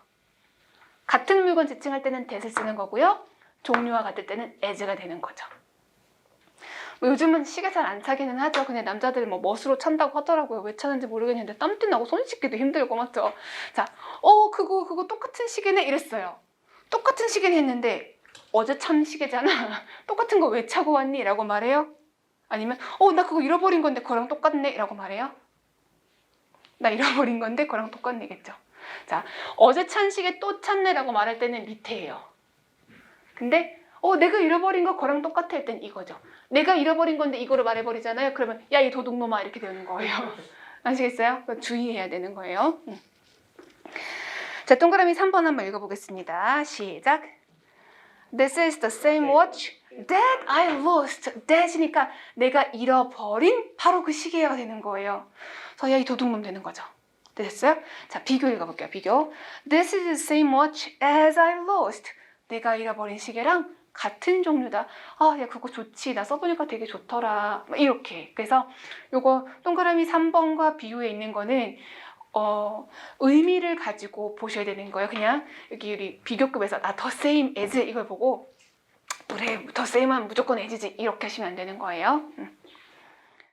같은 물건 지칭할 때는 대세 쓰는 거고요. 종류와 같을 때는 as가 되는 거죠. 요즘은 시계 잘 안 차기는 하죠. 근데 남자들은 뭐 멋으로 찬다고 하더라고요. 왜 차는지 모르겠는데 땀띠 나고 손 씻기도 힘들고 맞죠? 자, 그거 똑같은 시계네 이랬어요. 똑같은 시계네 했는데 어제 찬 시계잖아. 똑같은 거 왜 차고 왔니? 라고 말해요? 아니면 나 그거 잃어버린 건데 그거랑 똑같네? 라고 말해요? 나 잃어버린 건데 그거랑 똑같네겠죠. 자, 어제 찬 시계 또 찾네 라고 말할 때는 밑에예요. 근데 내가 잃어버린 거 그거랑 똑같아 할 땐 이거죠. 내가 잃어버린 건데 이거를 말해버리잖아요. 그러면 야, 이 도둑놈아 이렇게 되는 거예요. 아시겠어요? 주의해야 되는 거예요. 자, 동그라미 3번 한번 읽어보겠습니다. 시작. This is the same watch that I lost. that이니까 내가 잃어버린 바로 그 시계가 되는 거예요. 그래서 야, 이 도둑놈 되는 거죠. 됐어요? 자, 비교 읽어볼게요. 비교. This is the same watch as I lost. 내가 잃어버린 시계랑 같은 종류다. 야, 그거 좋지. 나 써보니까 되게 좋더라. 이렇게. 그래서 요거 동그라미 3번과 비교에 있는 거는 의미를 가지고 보셔야 되는 거예요. 그냥 여기 우리 비교급에서 the same as 이걸 보고 그래, the same은 무조건 as지 이렇게 하시면 안 되는 거예요.